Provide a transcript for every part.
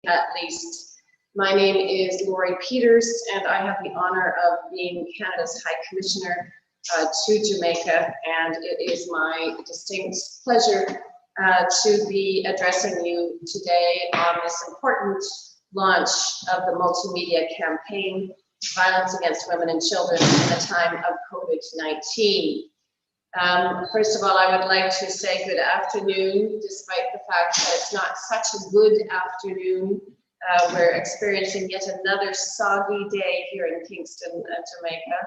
at least. My name is Lori Peters, and I have the honor of being Canada's High Commissioner to Jamaica, and it is my distinct pleasure to be addressing you today on this important launch of the multimedia campaign, Violence Against Women and Children in the time of COVID-19. First of all, I would like to say good afternoon, despite the fact that it's not such a good afternoon. We're experiencing yet another soggy day here in Kingston, Jamaica.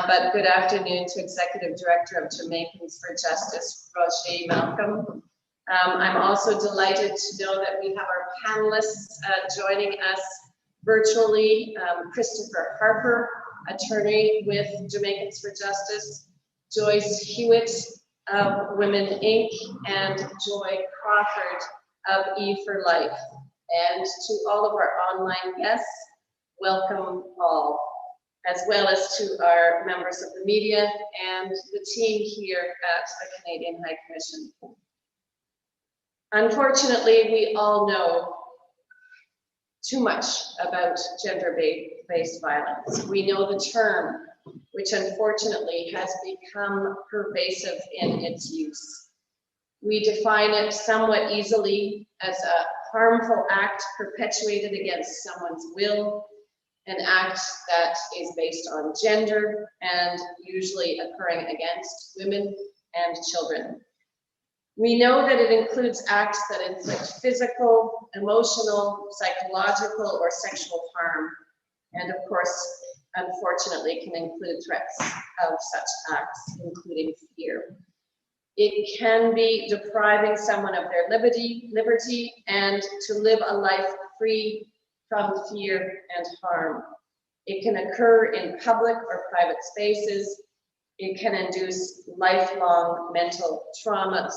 But good afternoon to Executive Director of Jamaicans for Justice, Roger Malcolm. I'm also delighted to know that we have our panelists joining us virtually. Christopher Harper, attorney with Jamaicans for Justice, Joyce Hewitt of Women Inc., and Joy Crawford of E for Life. And to all of our online guests, welcome all, as well as to our members of the media and the team here at the Canadian High Commission. Unfortunately, we all know too much about gender-based violence. We know the term, which unfortunately has become pervasive in its use. We define it somewhat easily as a harmful act perpetuated against someone's will, an act that is based on gender and usually occurring against women and children. We know that it includes acts that inflict physical, emotional, psychological, or sexual harm, and of course, unfortunately, can include threats of such acts, including fear. It can be depriving someone of their liberty and to live a life free from fear and harm. It can occur in public or private spaces. It can induce lifelong mental traumas.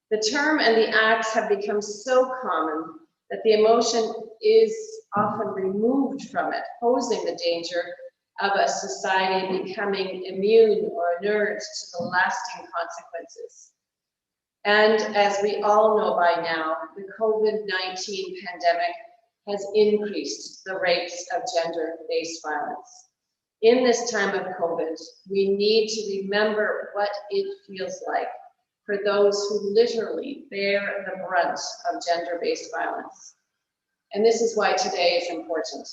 The term and the acts have become so common that the emotion is often removed from it, posing the danger of a society becoming immune or inert to the lasting consequences. And as we all know by now, the COVID-19 pandemic has increased the rates of gender-based violence. In this time of COVID, we need to remember what it feels like for those who literally bear the brunt of gender-based violence. And this is why today is important.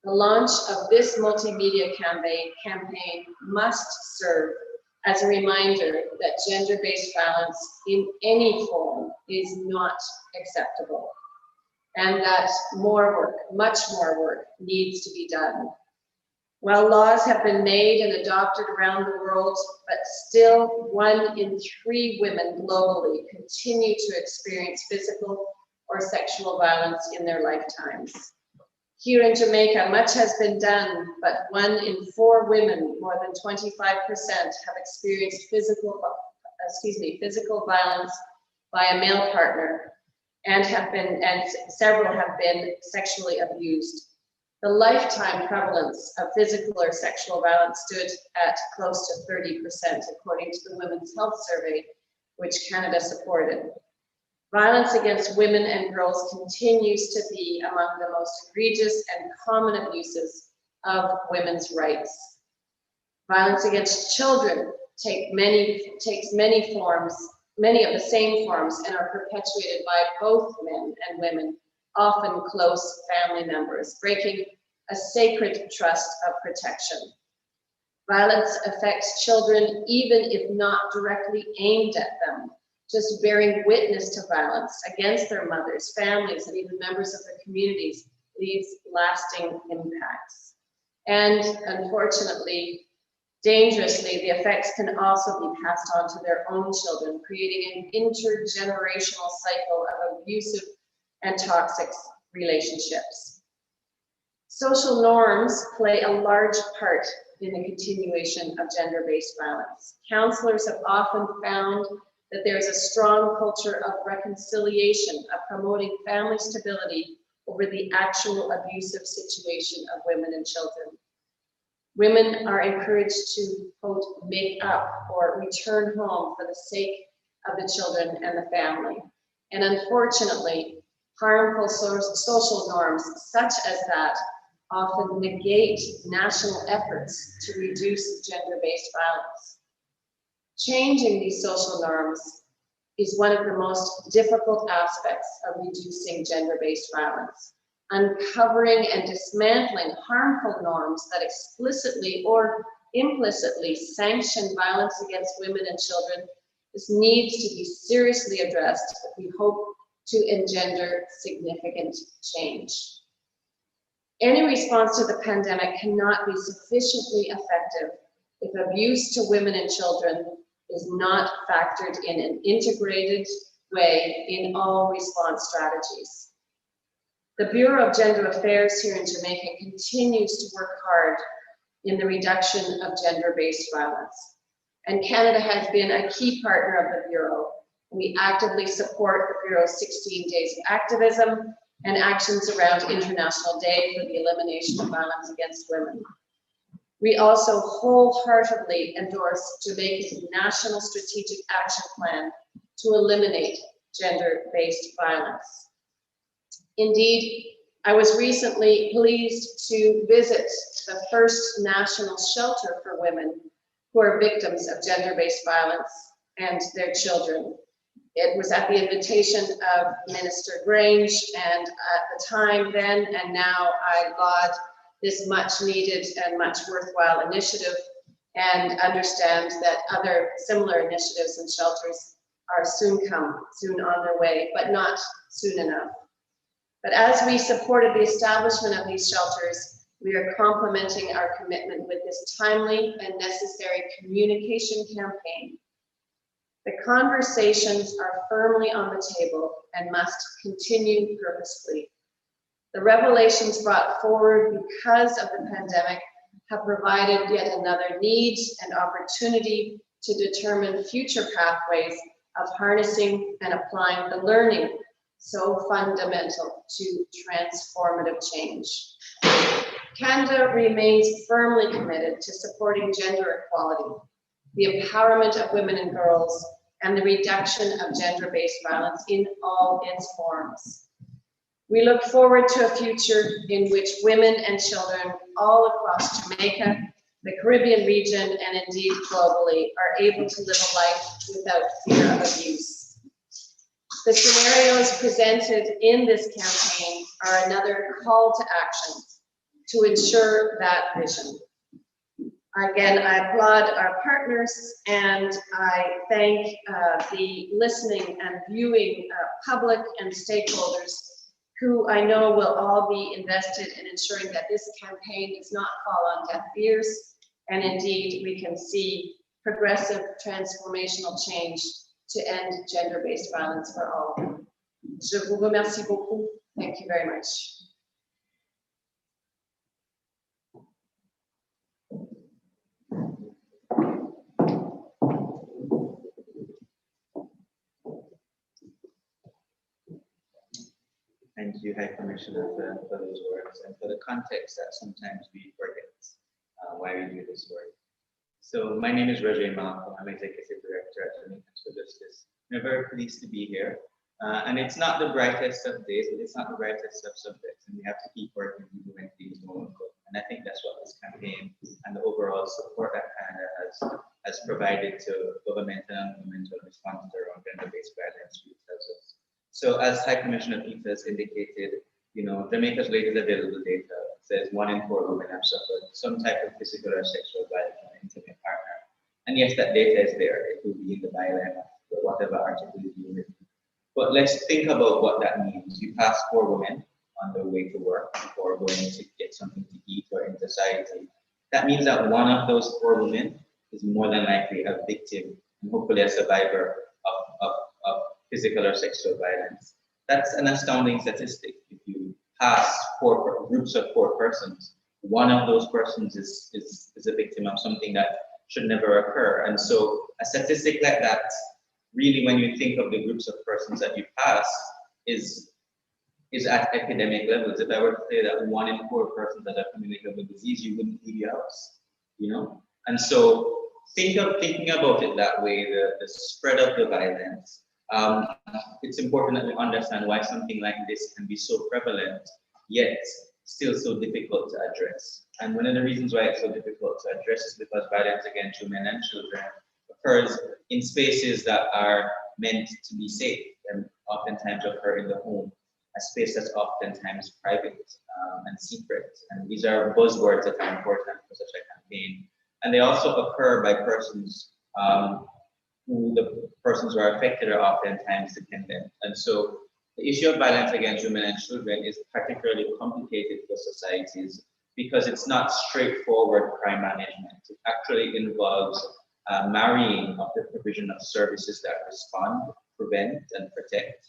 The launch of this multimedia campaign must serve as a reminder that gender-based violence in any form is not acceptable, and that more work, much more work, needs to be done. While laws have been made and adopted around the world, but still 1 in 3 women globally continue to experience physical or sexual violence in their lifetimes. Here in Jamaica, much has been done, but 1 in 4 women, more than 25%, have experienced physical violence by a male partner, and several have been sexually abused. The lifetime prevalence of physical or sexual violence stood at close to 30%, according to the Women's Health Survey, which Canada supported. Violence against women and girls continues to be among the most egregious and common abuses of women's rights. Violence against children takes many forms, many of the same forms, and are perpetuated by both men and women, often close family members, breaking a sacred trust of protection. Violence affects children even if not directly aimed at them. Just bearing witness to violence against their mothers, families, and even members of their communities leaves lasting impacts. And unfortunately, dangerously, the effects can also be passed on to their own children, creating an intergenerational cycle of abusive and toxic relationships. Social norms play a large part in the continuation of gender-based violence. Counselors have often found that there is a strong culture of reconciliation, of promoting family stability over the actual abusive situation of women and children. Women are encouraged to, quote, make up or return home for the sake of the children and the family. And unfortunately, Harmful social norms such as that often negate national efforts to reduce gender-based violence. Changing these social norms is one of the most difficult aspects of reducing gender-based violence. Uncovering and dismantling harmful norms that explicitly or implicitly sanction violence against women and children, this needs to be seriously addressed if we hope to engender significant change. Any response to the pandemic cannot be sufficiently effective if abuse to women and children is not factored in an integrated way in all response strategies. The Bureau of Gender Affairs here in Jamaica continues to work hard in the reduction of gender-based violence. And Canada has been a key partner of the Bureau. We actively support the Bureau's 16 days of activism and actions around International Day for the Elimination of Violence Against Women. We also wholeheartedly endorse Jamaica's National Strategic Action Plan to eliminate gender-based violence. Indeed, I was recently pleased to visit the first national shelter for women who are victims of gender-based violence and their children. It was at the invitation of Minister Grange, and at the time then and now I laud this much needed and much worthwhile initiative and understand that other similar initiatives and shelters are soon on their way, but not soon enough. But as we supported the establishment of these shelters, we are complementing our commitment with this timely and necessary communication campaign. The conversations are firmly on the table and must continue purposefully. The revelations brought forward because of the pandemic have provided yet another need and opportunity to determine future pathways of harnessing and applying the learning so fundamental to transformative change. Canada remains firmly committed to supporting gender equality, the empowerment of women and girls, and the reduction of gender-based violence in all its forms. We look forward to a future in which women and children all across Jamaica, the Caribbean region, and indeed globally are able to live a life without fear of abuse. The scenarios presented in this campaign are another call to action to ensure that vision. Again, I applaud our partners, and I thank the listening and viewing public and stakeholders who I know will all be invested in ensuring that this campaign does not fall on deaf ears, and indeed we can see progressive transformational change to end gender-based violence for all. Je vous remercie beaucoup. Thank you very much. Thank you, High Commissioner, for those words and for the context that sometimes we forget why we do this work. So my name is Roger Malcolm. I'm Executive Director at Jamaicans for Justice. We're very pleased to be here. And it's not the brightest of days, but it's not the brightest of subjects. And we have to keep working even when things don't go. And I think that's what this campaign and the overall support that Canada has provided to governmental and non-governmental responses around gender-based violence tells us. So as High Commissioner Peters indicated, Jamaica's latest available data says 1 in 4 women have suffered some type of physical or sexual violence from an intimate partner. And yes, that data is there. It will be in the byline of whatever article is being written. But let's think about what that means. You pass 4 women on their way to work or going to get something to eat or in society. That means that one of those 4 women is more than likely a victim and hopefully a survivor of physical or sexual violence. That's an astounding statistic. If you pass 4 groups of 4 persons, one of those persons is a victim of something that should never occur. And so a statistic like that, really, when you think of the groups of persons that you pass, is at epidemic levels. If I were to say that 1 in 4 persons that are communicable disease, you wouldn't leave your house, And so thinking about it that way, the spread of the violence it's important that we understand why something like this can be so prevalent, yet still so difficult to address. And one of the reasons why it's so difficult to address is because violence against women and children occurs in spaces that are meant to be safe and oftentimes occur in the home, a space that's oftentimes private and secret. And these are buzzwords that are important for such a campaign. And they also occur by persons who the persons who are affected are oftentimes dependent. And so the issue of violence against women and children is particularly complicated for societies because it's not straightforward crime management. It actually involves marrying of the provision of services that respond, prevent, and protect,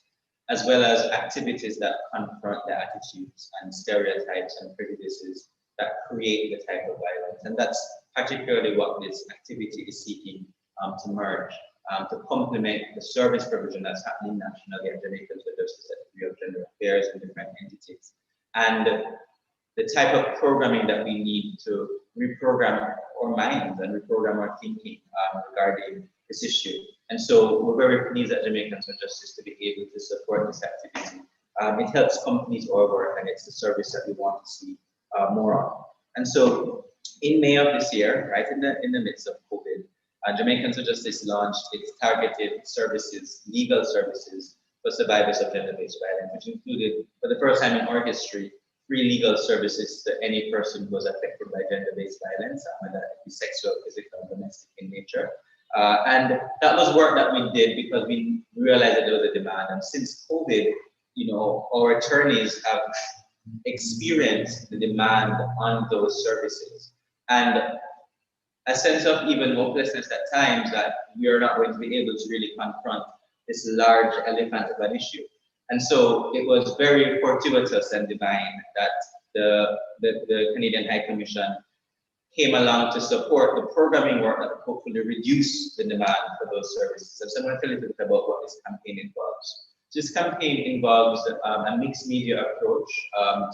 as well as activities that confront the attitudes and stereotypes and prejudices that create the type of violence. And that's particularly what this activity is seeking to merge, to complement the service provision that's happening nationally at Jamaicans for Justice at the Bureau of Gender Affairs and different entities. And the type of programming that we need to reprogram our minds and reprogram our thinking regarding this issue. And so we're very pleased at Jamaicans for Justice to be able to support this activity. It helps companies our work, and it's the service that we want to see more of. And so in May of this year, right in the midst of COVID, Jamaicans for Justice launched its targeted services, legal services for survivors of gender-based violence, which included, for the first time in our history, free legal services to any person who was affected by gender-based violence, whether it be sexual, physical, or domestic in nature. And that was work that we did because we realized that there was a demand. And since COVID, our attorneys have experienced the demand on those services. And a sense of even hopelessness at times that we are not going to be able to really confront this large elephant of an issue. And so it was very fortuitous and divine that the Canadian High Commission came along to support the programming work that would hopefully reduce the demand for those services. And so I'm going to tell you a little bit about what this campaign involves. This campaign involves a mixed media approach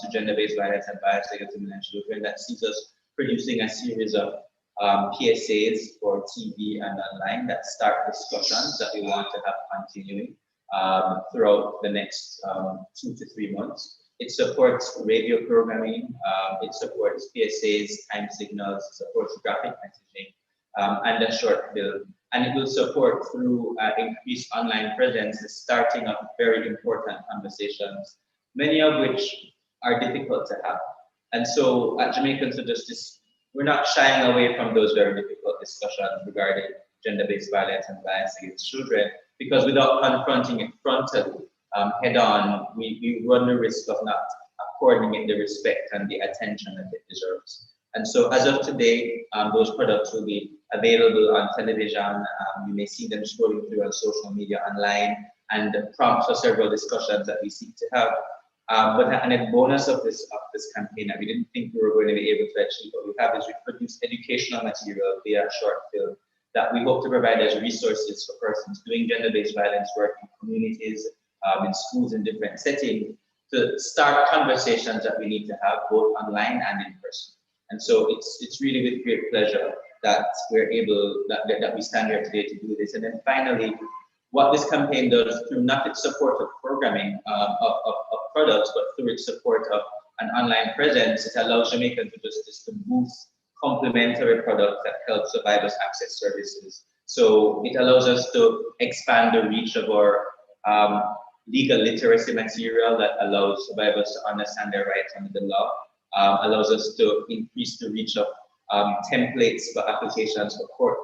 to gender-based violence and bias against women and children that sees us producing a series of PSAs for TV and online that start discussions that we want to have continuing throughout the next 2 to 3 months. It supports radio programming, it supports PSAs, time signals, it supports graphic messaging, and a short film. And it will support through increased online presence the starting of very important conversations, many of which are difficult to have. And so at Jamaicans for Justice, we're not shying away from those very difficult discussions regarding gender-based violence and violence against children, because without confronting it frontally, head-on, we run the risk of not according it the respect and the attention that it deserves. And so as of today, those products will be available on television. You may see them scrolling through on social media online, and prompts for several discussions that we seek to have. But a bonus of this campaign that we didn't think we were going to be able to achieve, what we have is we produce educational material via short film that we hope to provide as resources for persons doing gender-based violence work in communities, in schools, in different settings, to start conversations that we need to have both online and in person. And so it's really with great pleasure that we're able, that we stand here today to do this. And then finally, what this campaign does through not its support of programming of products, but through its support of an online presence, it allows Jamaicans for Justice to boost complementary products that help survivors access services. So it allows us to expand the reach of our legal literacy material that allows survivors to understand their rights under the law, allows us to increase the reach of templates for applications for court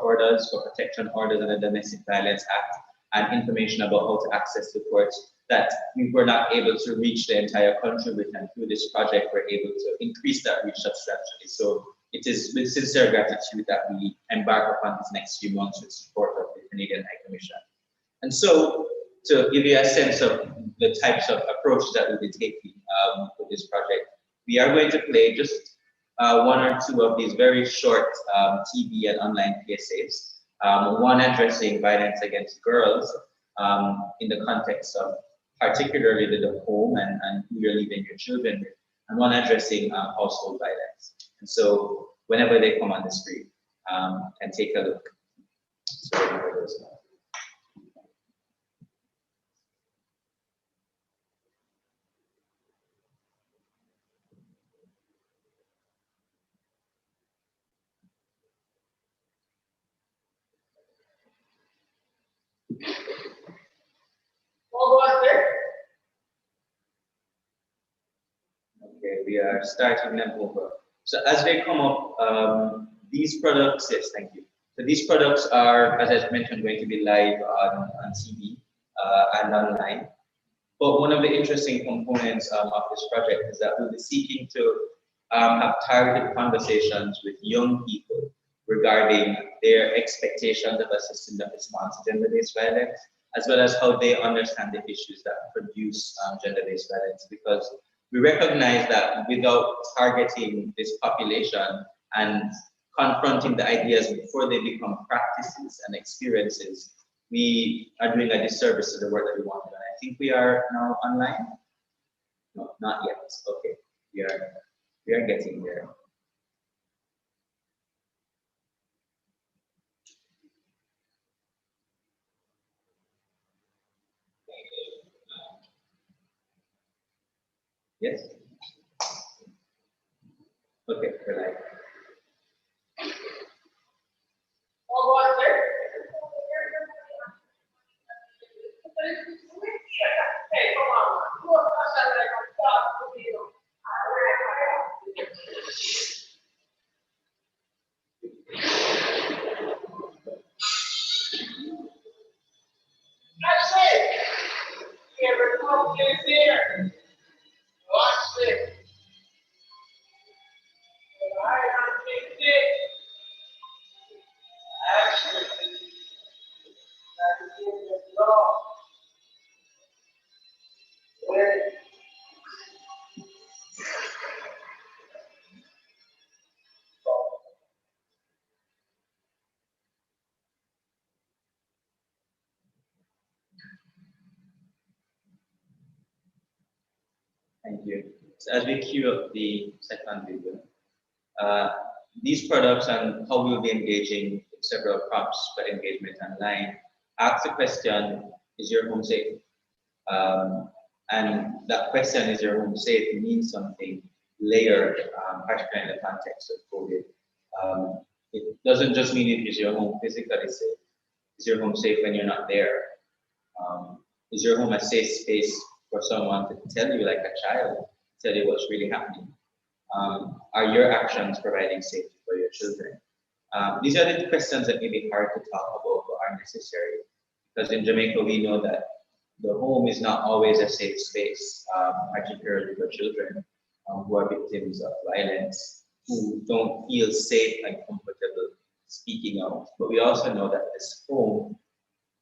orders, for protection orders under the Domestic Violence Act, and information about how to access the courts that we were not able to reach the entire country with. And through this project, we're able to increase that reach substantially. So it is with sincere gratitude that we embark upon these next few months with support of the Canadian High Commission. And so, to give you a sense of the types of approaches that we'll be taking with this project, we are going to play just 1 or 2 of these very short TV and online PSAs. One addressing violence against girls in the context of particularly the home and who you're leaving your children with, and one addressing household violence. And so whenever they come on the screen, can take a look. So, Okay, we are starting them over. So as they come up, these products, yes, thank you. So these products are, as I mentioned, going to be live on TV and online. But one of the interesting components of this project is that we'll be seeking to have targeted conversations with young people regarding their expectations of a system that responds to gender-based violence, as well as how they understand the issues that produce gender-based violence. Because we recognize that without targeting this population and confronting the ideas before they become practices and experiences, we are doing a disservice to the work that we want to do. And I think we are now online. No, not yet. Okay, we are getting there. Yes. Okay, we're live. Thank you. So as we queue up the second video, these products and how we'll be engaging in several prompts for engagement online, ask the question, is your home safe? And that question, is your home safe, means something layered, particularly in the context of COVID. It doesn't just mean is your home physically safe. Is your home safe when you're not there? Is your home a safe space for someone to tell you, like a child, tell you what's really happening? Are your actions providing safety for your children? These are the questions that may be hard to talk about but are necessary. Because in Jamaica, we know that the home is not always a safe space, particularly for children who are victims of violence, who don't feel safe and comfortable speaking out. But we also know that this home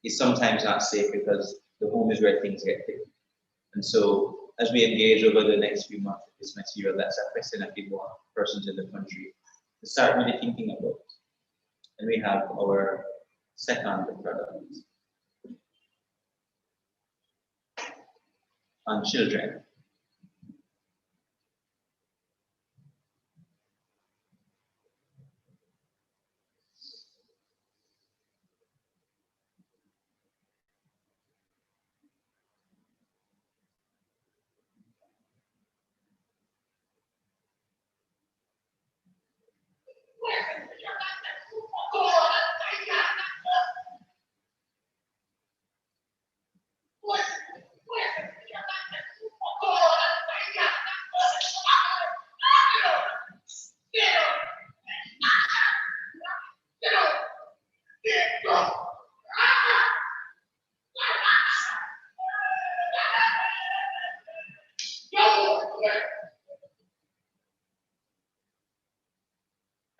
is sometimes not safe because the home is where things get hit. And so as we engage over the next few months with this material, that's a question that we want persons in the country to start really thinking about. And we have our second product on children.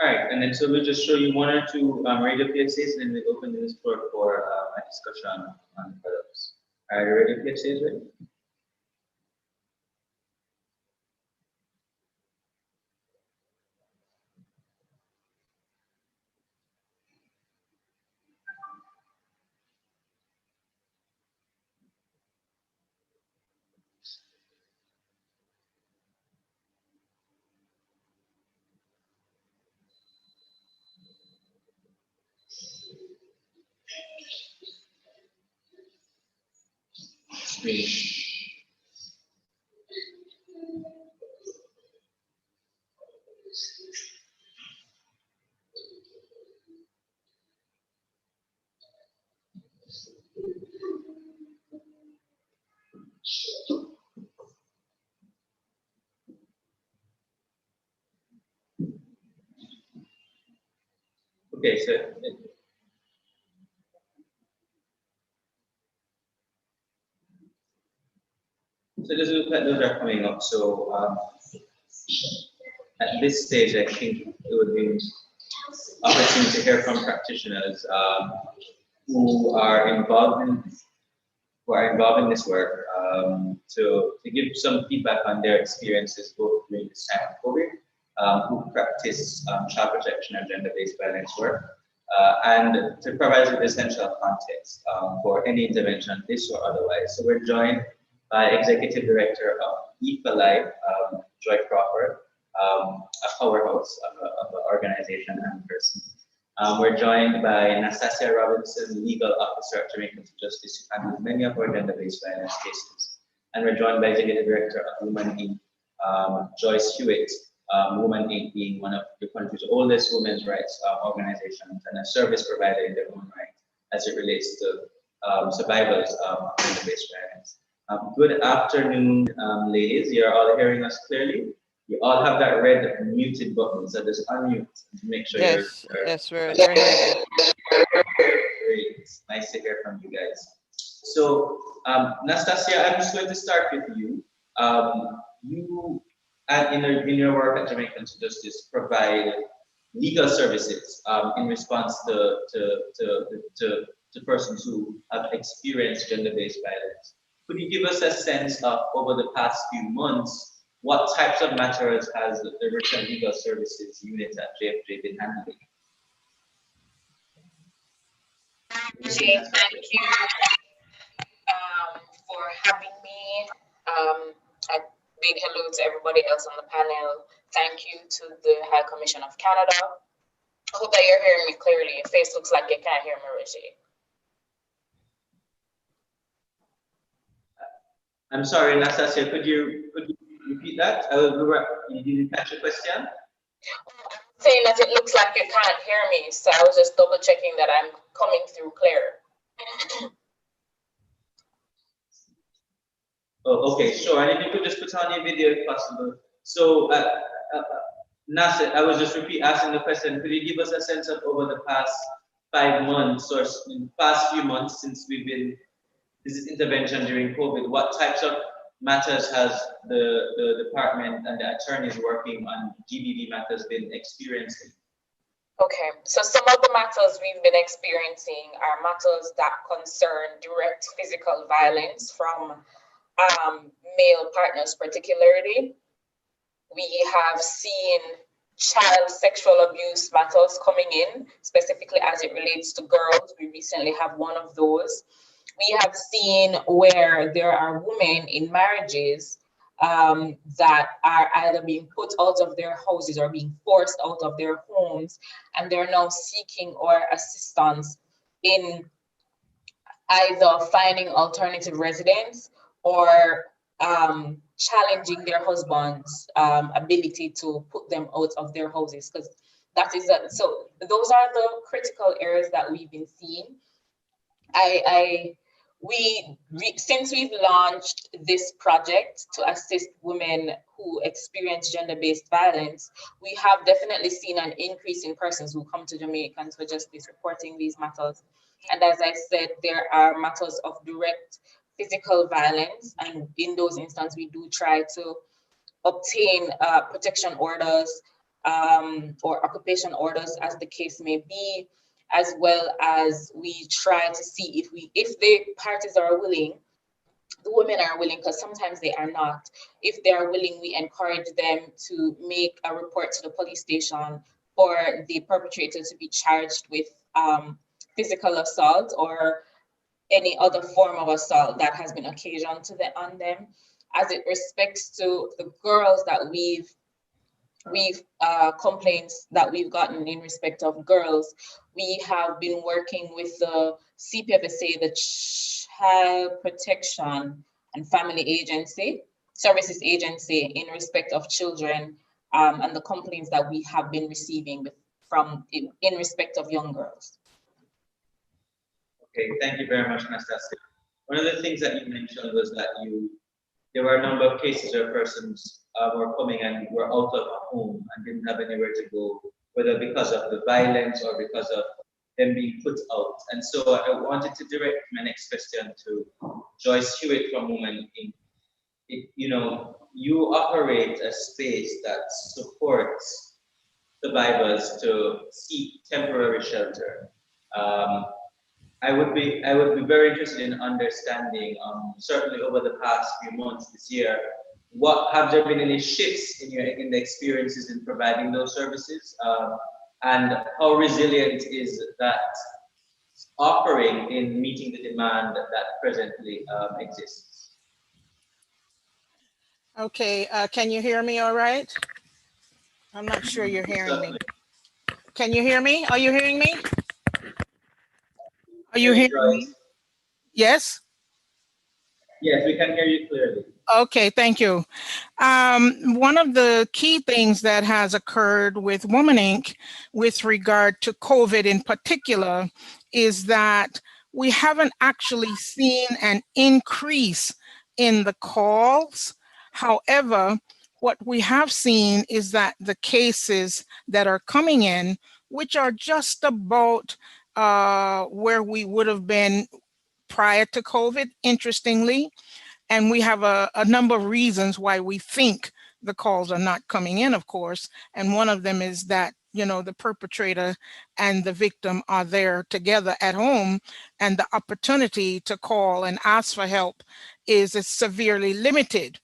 All right, and then so we'll just show you one or two radio PSAs, and then we open this floor for a discussion on products. All right, radio PSAs ready? Screen. Okay, so those are coming up. So at this stage, I think it would be opportune to hear from practitioners who are involved in this work, to give some feedback on their experiences both during this time of COVID, who practice child protection and gender-based violence work, and to provide the essential context for any intervention, this or otherwise. So we're joined by Executive Director of EFA Life, Joy Crawford, a powerhouse of an organization and person. We're joined by Nastasia Robinson, Legal Officer at Jamaican Justice, who handles many of our gender-based violence cases. And we're joined by Executive Director of Women Inc., Joyce Hewitt, Women Inc. being one of the country's oldest women's rights organizations and a service provider in their own right as it relates to survivors of gender-based violence. Good afternoon, ladies. You're all hearing us clearly. You all have that red muted button, so just unmute to make sure Yes, you're. yes, we're hearing you. Great. It's nice to hear from you guys. So, Nastasia, I'm just going to start with you. You, in your work at Jamaicans for Justice, provide legal services in response to persons who have experienced gender-based violence. Could you give us a sense of, over the past few months, what types of matters has the Written Legal Services unit at JFJ been handling? Jay, thank you for having me. A big hello to everybody else on the panel. Thank you to the High Commission of Canada. I hope that you're hearing me clearly. Your face looks like you can't hear me, Reggie. I'm sorry, Nastasia, could you repeat that? You didn't catch the question? I'm saying that it looks like you can't hear me, so I was just double checking that I'm coming through clear. Oh, okay, sure. And if you could just put on your video if possible. So, Nasser, I was just asking the question, could you give us a sense of over the past 5 months or past few months since we've been, this is intervention during COVID, what types of matters has the department and the attorneys working on GBV matters been experiencing? Okay, so some of the matters we've been experiencing are matters that concern direct physical violence from male partners particularly. We have seen child sexual abuse matters coming in, specifically as it relates to girls. We recently have one of those. We have seen where there are women in marriages that are either being put out of their houses or being forced out of their homes, and they're now seeking our assistance in either finding alternative residence or challenging their husband's ability to put them out of their houses, because that is so those are the critical areas that we've been seeing. Since we've launched this project to assist women who experience gender-based violence, we have definitely seen an increase in persons who come to Jamaicans for Justice reporting these matters. And as I said, there are matters of direct physical violence, and in those instances, we do try to obtain protection orders or occupation orders, as the case may be, as well as we try to see if the parties are willing, the women are willing, because sometimes they are not. If they are willing, we encourage them to make a report to the police station for the perpetrator to be charged with physical assault or any other form of assault that has been occasioned on them. As it respects to the girls that we've complaints that we've gotten in respect of girls, we have been working with the CPFSA, the Child Protection and Family Agency, Services Agency, in respect of children and the complaints that we have been receiving in respect of young girls. Okay, thank you very much, Nastasia. One of the things that you mentioned was that there were a number of cases where persons were coming and were out of a home and didn't have anywhere to go whether because of the violence or because of them being put out. And so I wanted to direct my next question to Joyce Hewitt from Women Inc. You operate a space that supports survivors to seek temporary shelter. Um, I would be very interested in understanding, certainly over the past few months this year, what have there been any shifts in the experiences in providing those services, and how resilient is that offering in meeting the demand that presently exists? Okay, can you hear me all right? I'm not sure you're hearing me. Certainly. Can you hear me? Are you hearing me? Are you Hear you, hearing me? Joyce. Yes? Yes, we can hear you clearly. Okay, thank you. One of the key things that has occurred with Woman Inc. with regard to COVID in particular is that we haven't actually seen an increase in the calls. However, what we have seen is that the cases that are coming in, which are just about where we would have been prior to COVID, interestingly, and we have a number of reasons why we think the calls are not coming in, of course. And one of them is that, the perpetrator and the victim are there together at home, and the opportunity to call and ask for help is severely limited.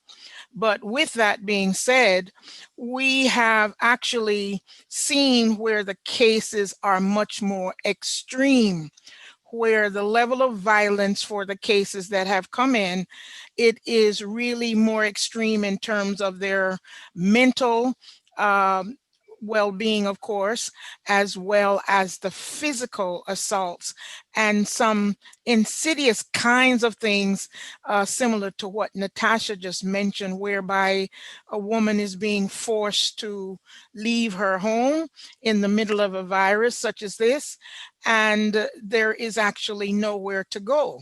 But with that being said, we have actually seen where the cases are much more extreme, where the level of violence for the cases that have come in, it is really more extreme in terms of their mental well-being, of course, as well as the physical assaults and some insidious kinds of things similar to what Natasha just mentioned, whereby a woman is being forced to leave her home in the middle of a virus such as this, and there is actually nowhere to go.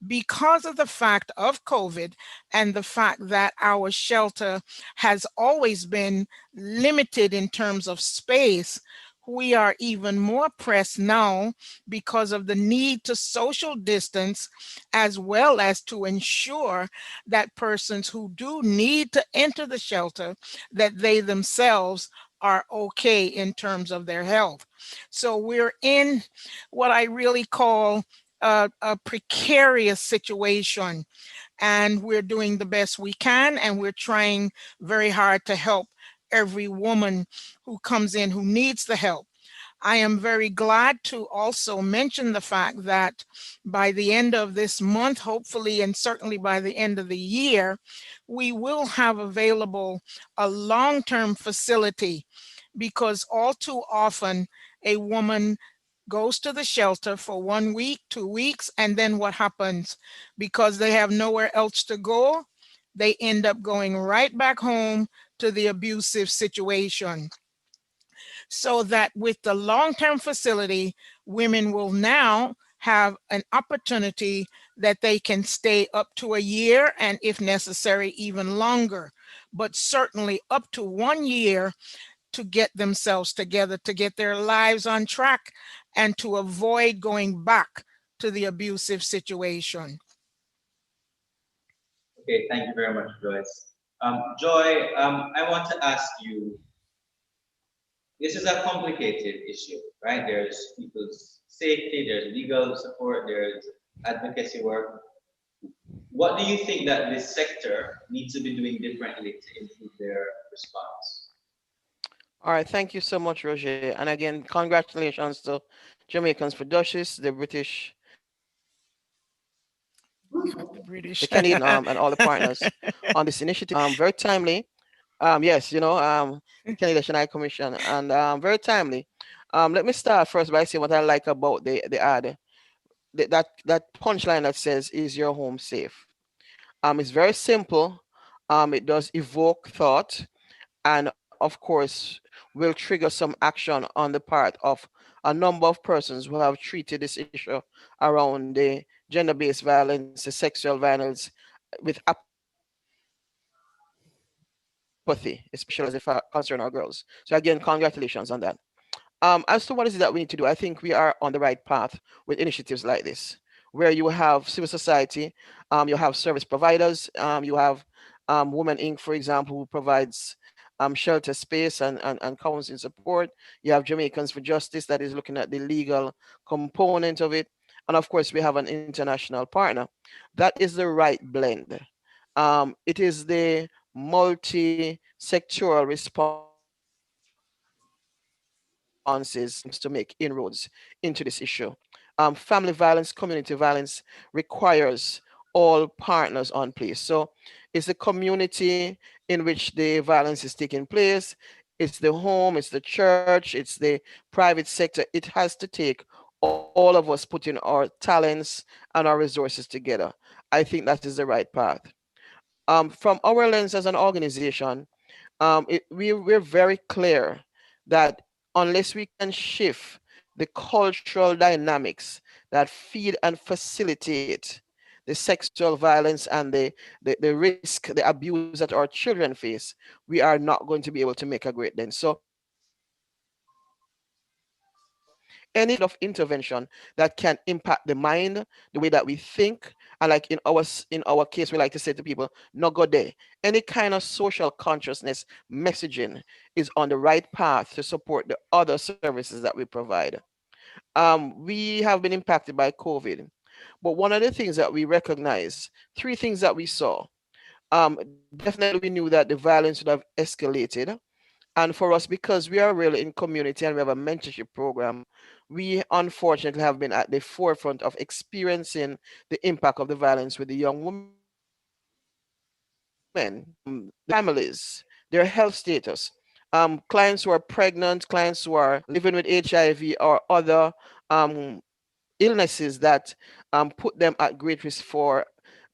Because of the fact of COVID and the fact that our shelter has always been limited in terms of space, we are even more pressed now because of the need to social distance, as well as to ensure that persons who do need to enter the shelter, that they themselves are okay in terms of their health. So we're in what I really call a precarious situation, and we're doing the best we can, and we're trying very hard to help every woman who comes in who needs the help. I am very glad to also mention the fact that by the end of this month, hopefully, and certainly by the end of the year, we will have available a long-term facility, because all too often a woman goes to the shelter for 1 week, 2 weeks, and then what happens? Because they have nowhere else to go, they end up going right back home to the abusive situation. So that with the long-term facility, women will now have an opportunity that they can stay up to a year, and if necessary, even longer, but certainly up to 1 year, to get themselves together, to get their lives on track, and to avoid going back to the abusive situation. Okay, thank you very much, Joyce. Joy, I want to ask you, this is a complicated issue, right? There's people's safety, there's legal support, there's advocacy work. What do you think that this sector needs to be doing differently to improve their response? All right, thank you so much, Roger. And again, congratulations to Jamaicans for Duchess, the British, The British. the Canadian, and all the partners on this initiative. Very timely. Yes, Canada National Commission, and very timely. Let me start first by saying what I like about the ad. That punchline that says, "Is your home safe?" It's very simple. It does evoke thought, and of course will trigger some action on the part of a number of persons who have treated this issue around the gender-based violence, the sexual violence, with apathy, especially as it concern our girls. So again, congratulations on that. As to what is it that we need to do, I think we are on the right path with initiatives like this, where you have civil society, you have service providers, you have Women Inc., for example, who provides shelter space and counseling support. You have Jamaicans for Justice that is looking at the legal component of it. And of course, we have an international partner. That is the right blend. It is the multi-sectoral responses to make inroads into this issue. Family violence, community violence requires all partners on place. So it's the community in which the violence is taking place, it's the home, it's the church, it's the private sector. It has to take all of us putting our talents and our resources together. I think that is the right path. From our lens as an organization, we're very clear that unless we can shift the cultural dynamics that feed and facilitate the sexual violence and the risk, the abuse that our children face, we are not going to be able to make a great dent. So any kind of intervention that can impact the mind, the way that we think, and like in our case, we like to say to people, no go there. Any kind of social consciousness messaging is on the right path to support the other services that we provide. We have been impacted by COVID, but one of the things that we recognize, three things that we saw. Definitely, we knew that the violence would have escalated, and for us, because we are really in community and we have a mentorship program, we unfortunately have been at the forefront of experiencing the impact of the violence with the young women, families, their health status, clients who are pregnant, clients who are living with HIV or other illnesses that put them at great risk for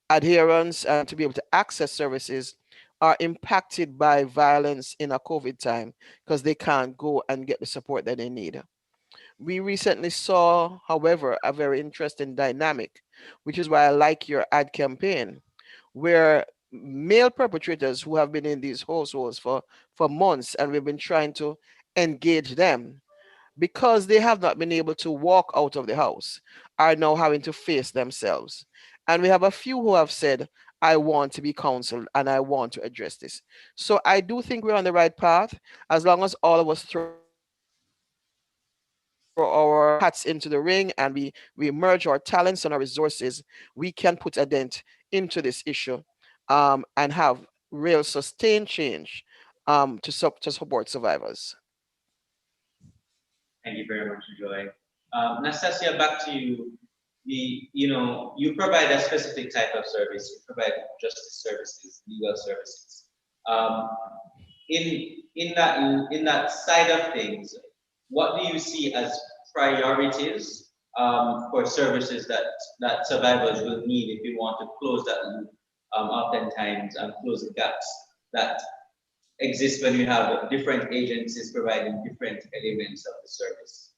adherence and to be able to access services are impacted by violence in a COVID time because they can't go and get the support that they need. We recently saw, however, a very interesting dynamic, which is why I like your ad campaign, where male perpetrators who have been in these households for months and we've been trying to engage them because they have not been able to walk out of the house, are now having to face themselves. And we have a few who have said, I want to be counseled and I want to address this. So I do think we're on the right path as long as all of us throw our hats into the ring and we merge our talents and our resources, we can put a dent into this issue and have real sustained change to support survivors. Thank you very much, Joy. Nastasia, back to you. You provide a specific type of service. You provide justice services, legal services. Um, in that side of things, what do you see as priorities for services that survivors will need if you want to close that loop, oftentimes, and close the gaps that exist when you have different agencies providing different elements of the service?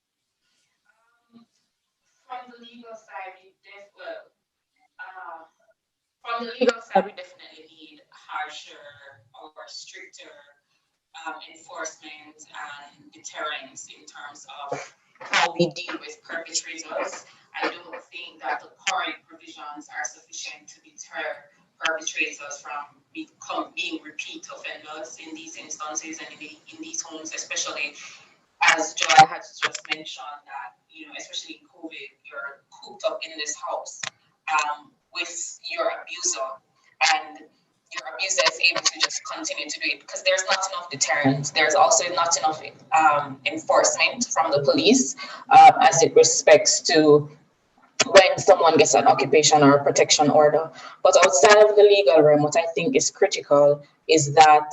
From the legal side, from the legal side, we definitely need harsher or stricter enforcement and deterrence in terms of how we deal with perpetrators. I don't think that the current provisions are sufficient to deter perpetrators from being repeat offenders in these instances and in these homes, especially as Joy had just mentioned that, especially in COVID, you're cooped up in this house with your abuser, and your abuser is able to just continue to do it because there's not enough deterrence. There's also not enough enforcement from the police as it respects to when someone gets an occupation or a protection order. But outside of the legal realm, what I think is critical is that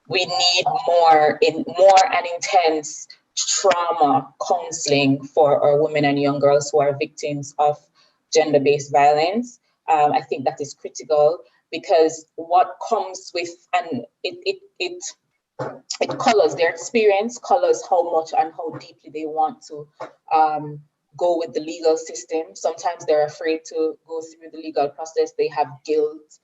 we need more and intense trauma counseling for our women and young girls who are victims of gender-based violence. I think that is critical because what comes with, and it colors their experience, colors how much and how deeply they want to go with the legal system. Sometimes they're afraid to go through the legal process. They have guilt.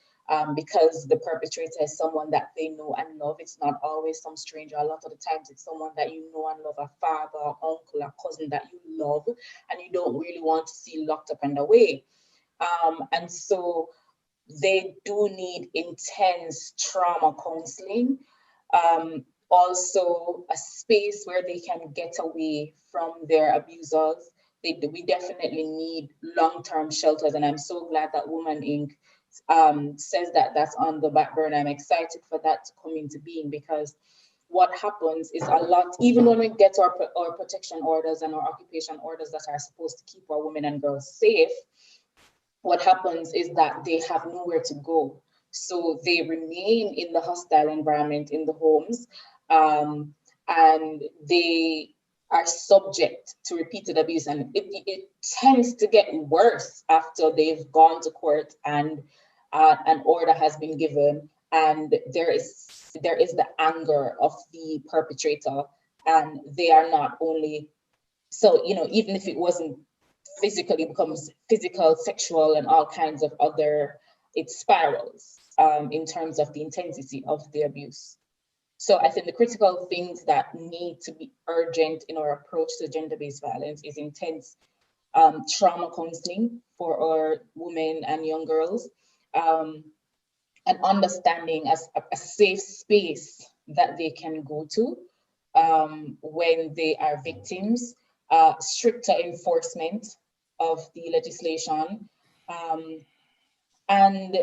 because the perpetrator is someone that they know and love. It's not always some stranger. A lot of the times it's someone that you know and love, a father, a uncle, a cousin that you love, and you don't really want to see locked up and away. And so they do need intense trauma counseling. Also, a space where they can get away from their abusers. We definitely need long-term shelters, and I'm so glad that Woman Inc. Says that that's on the back burner. I'm excited for that to come into being, because what happens is a lot, even when we get our protection orders and our occupation orders that are supposed to keep our women and girls safe, what happens is that they have nowhere to go. So they remain in the hostile environment in the homes, and they are subject to repeated abuse. And it tends to get worse after they've gone to court and an order has been given, and there is the anger of the perpetrator, and they are not only, so, even if it wasn't physically, becomes physical, sexual, and all kinds of other, it spirals in terms of the intensity of the abuse. So I think the critical things that need to be urgent in our approach to gender-based violence is intense trauma counseling for our women and young girls, and understanding as a safe space that they can go to when they are victims, stricter enforcement of the legislation, and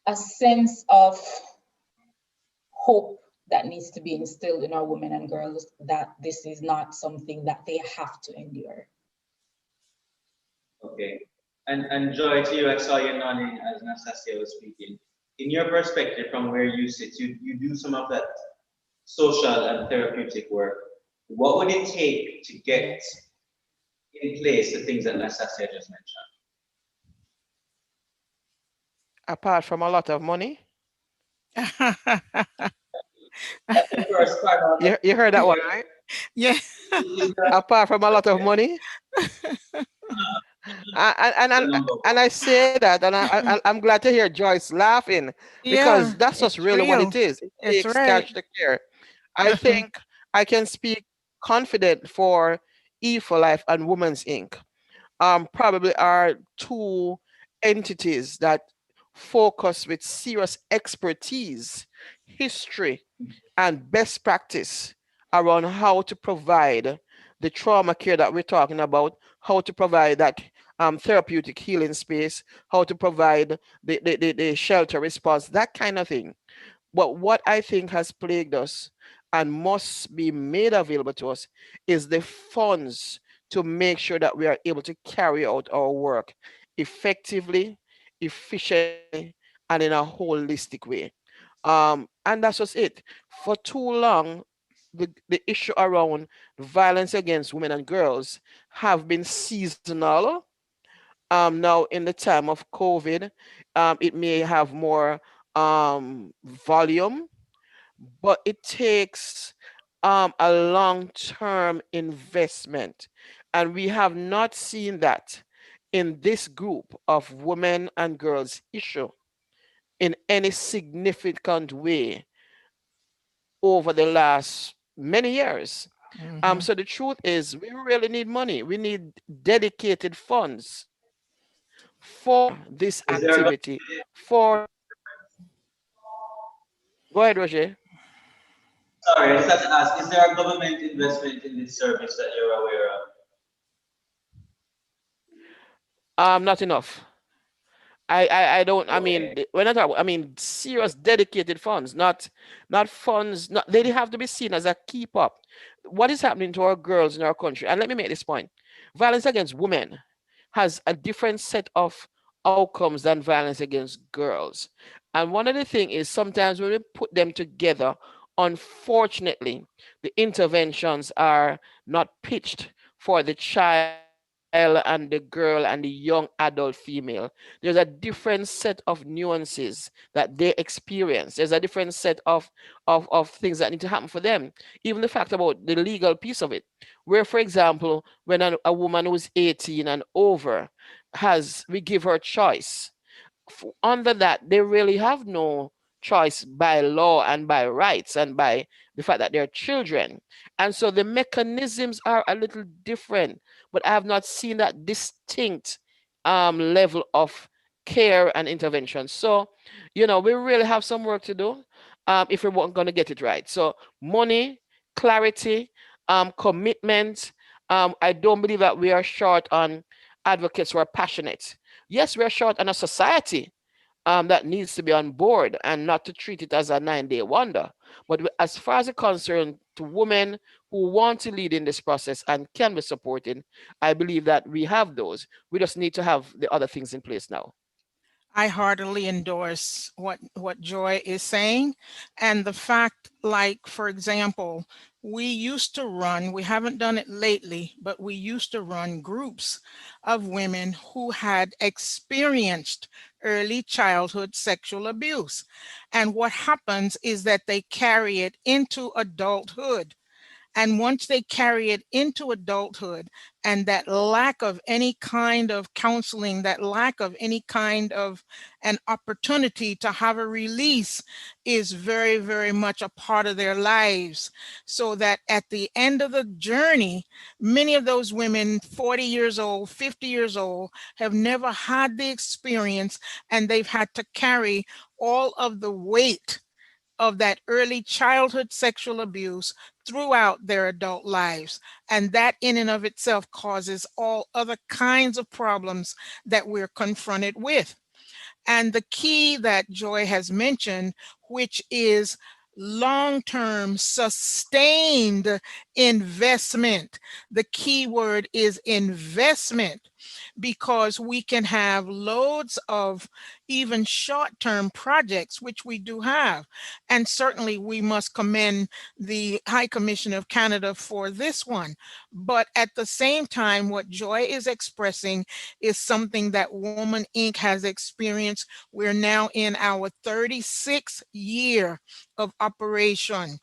a sense of hope that needs to be instilled in our women and girls that this is not something that they have to endure. Okay. And Joy, to you, I saw you nodding as Nastasia was speaking. In your perspective, from where you sit, you do some of that social and therapeutic work. What would it take to get in place the things that Nastasia just mentioned? Apart from a lot of money. That's the first part of You heard that one, right? Yeah. Apart from a lot of money. And I say that, and I'm glad to hear Joyce laughing, Yeah, because that's just it's really what real. it is. It It's takes right. cash to care. I think I can speak confident for E for Life and Women's Inc. Probably are two entities that focus with serious expertise, history, and best practice around how to provide the trauma care that we're talking about, how to provide that therapeutic healing space, how to provide the shelter response, that kind of thing. But what I think has plagued us and must be made available to us is the funds to make sure that we are able to carry out our work effectively, efficiently, and in a holistic way. And that's just it. For too long, the issue around violence against women and girls have been seasonal. Now, in the time of COVID, it may have more volume, but it takes a long-term investment. And we have not seen that in this group of women and girls issue in any significant way over the last many years. So the truth is, we really need money. We need dedicated funds for this Is there a, activity. For Go ahead, Roger. sorry, I just have to ask, is there a government investment in this service that you're aware of? Not enough. I don't, I Okay. mean, when I talk, I mean serious dedicated funds, not funds, not, they have to be seen as a keep up. What is happening to our girls in our country? And let me make this point. Violence against women has a different set of outcomes than violence against girls. And one of the things is sometimes when we put them together, unfortunately, the interventions are not pitched for the child and the girl and the young adult female. There's a different set of nuances that they experience. There's a different set of things that need to happen for them. Even the fact about the legal piece of it, where, for example, when a woman who's 18 and over we give her choice, under that, they really have no choice by law and by rights and by the fact that they're children. And so the mechanisms are a little different, but I have not seen that distinct level of care and intervention. So, we really have some work to do if we're going to get it right. So money, clarity, commitment. I don't believe that we are short on advocates who are passionate. Yes, we're short on a society that needs to be on board and not to treat it as a 9-day wonder. But as far as it concerns to women who want to lead in this process and can be supported, I believe that we have those. We just need to have the other things in place now. I heartily endorse what Joy is saying. And the fact, like, for example, we haven't done it lately, but we used to run groups of women who had experienced early childhood sexual abuse. And what happens is that they carry it into adulthood. And once they carry it into adulthood, and that lack of any kind of counseling, that lack of any kind of an opportunity to have a release is very, very much a part of their lives. So that at the end of the journey, many of those women, 40 years old, 50 years old, have never had the experience, and they've had to carry all of the weight of that early childhood sexual abuse throughout their adult lives. And that in and of itself causes all other kinds of problems that we're confronted with. And the key that Joy has mentioned, which is long-term sustained investment. The key word is investment, because we can have loads of even short-term projects, which we do have. And certainly we must commend the High Commission of Canada for this one. But at the same time, what Joy is expressing is something that Woman Inc. has experienced. We're now in our 36th year of operation.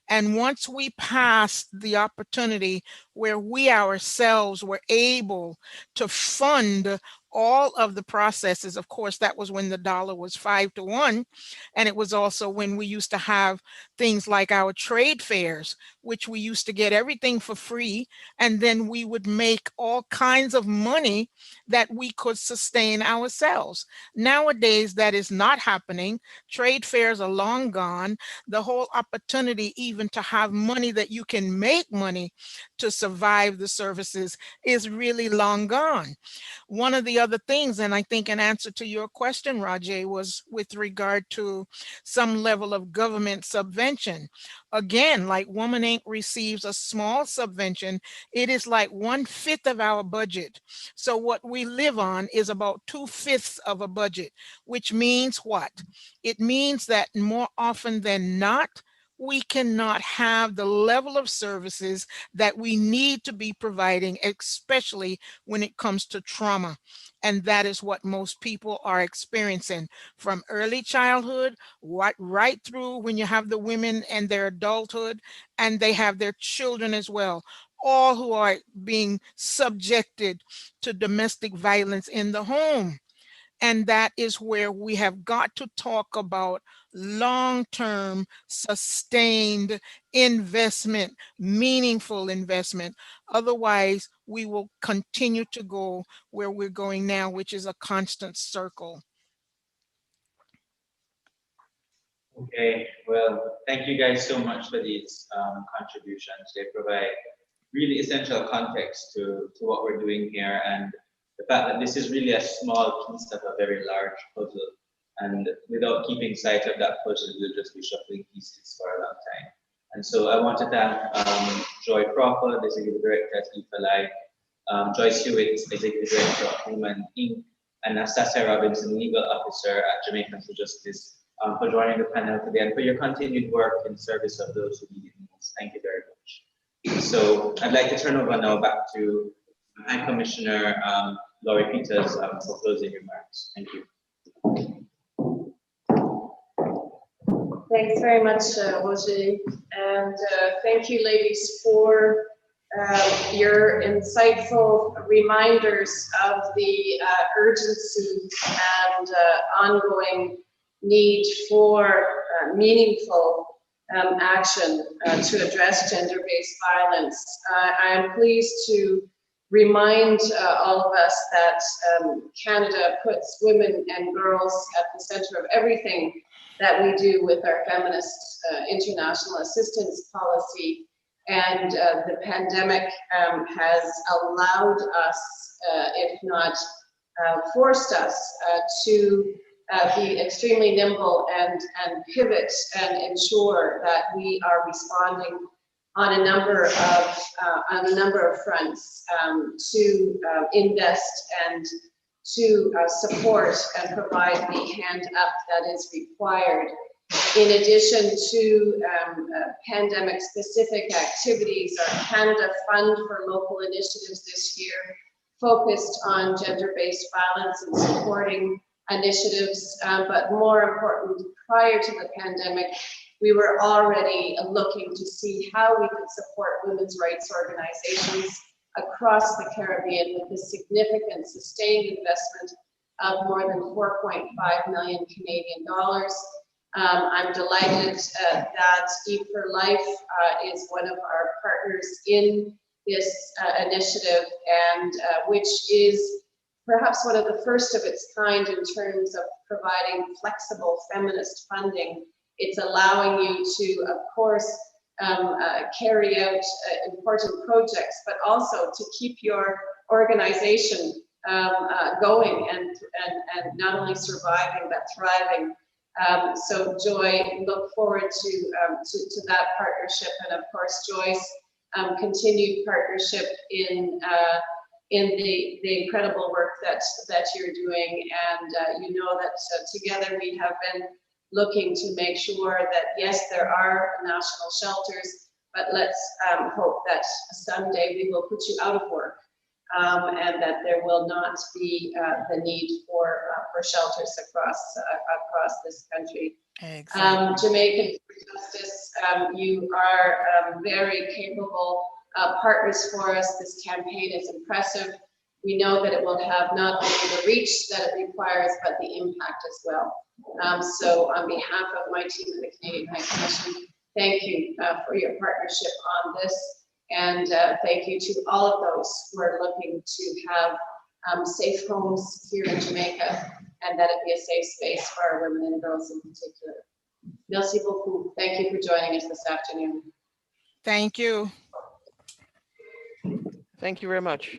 And once we passed the opportunity where we ourselves were able to fund all of the processes, of course, that was when the dollar was 5 to 1. And it was also when we used to have things like our trade fairs, which we used to get everything for free. And then we would make all kinds of money that we could sustain ourselves. Nowadays, that is not happening. Trade fairs are long gone. The whole opportunity even to have money that you can make money to survive the services is really long gone. One of the other things, and I think an answer to your question, Rajay, was with regard to some level of government subvention. Again, like Woman Inc. receives a small subvention, it is like 1/5 of our budget. So what we live on is about 2/5 of a budget, which means what? It means that more often than not, we cannot have the level of services that we need to be providing, especially when it comes to trauma. And that is what most people are experiencing from early childhood, right through when you have the women and their adulthood, and they have their children as well, all who are being subjected to domestic violence in the home. And that is where we have got to talk about long-term, sustained investment, meaningful investment. Otherwise, we will continue to go where we're going now, which is a constant circle. Okay, well, thank you guys so much for these contributions. They provide really essential context to what we're doing here, and the fact that this is really a small piece of a very large puzzle. And without keeping sight of that puzzle, we'll just be shuffling pieces for a long time. And so I want to thank Joy Crawford, Executive Director at EFLI, Joyce Hewitt, Executive Director of Women Inc., and Nastasia Robinson, Legal Officer at Jamaicans for Justice, for joining the panel today and for your continued work in service of those who need it most. Thank you very much. So I'd like to turn over now back to High Commissioner Laurie Peters for closing remarks. Thank you. Thanks very much, Roger. And thank you, ladies, for your insightful reminders of the urgency and ongoing need for meaningful action to address gender-based violence. I am pleased to remind all of us that Canada puts women and girls at the center of everything that we do with our feminist international assistance policy. And the pandemic has allowed us, if not forced us, to be extremely nimble and pivot and ensure that we are responding on a number of fronts to invest and to support and provide the hand up that is required. In addition to pandemic-specific activities, our Canada Fund for Local Initiatives this year focused on gender-based violence and supporting initiatives, but more important, prior to the pandemic, we were already looking to see how we could support women's rights organizations across the Caribbean with a significant sustained investment of more than 4.5 million Canadian dollars. I'm delighted that Eve for Life is one of our partners in this initiative, and which is perhaps one of the first of its kind in terms of providing flexible feminist funding. It's allowing you to, of course, carry out important projects, but also to keep your organization going and not only surviving but thriving. So Joy, look forward to that partnership, and of course Joy's continued partnership in the incredible work that you're doing. And you know that together we have been looking to make sure that yes, there are national shelters, but let's hope that someday we will put you out of work, and that there will not be the need for shelters across this country. Exactly. Jamaican Justice, you are very capable partners for us. This campaign is impressive. We know that it will have not only the reach that it requires, but the impact as well. So on behalf of my team at the Canadian High Commission, thank you for your partnership on this. And thank you to all of those who are looking to have safe homes here in Jamaica, and that it be a safe space for our women and girls in particular. Merci beaucoup. Thank you for joining us this afternoon. Thank you. Thank you very much.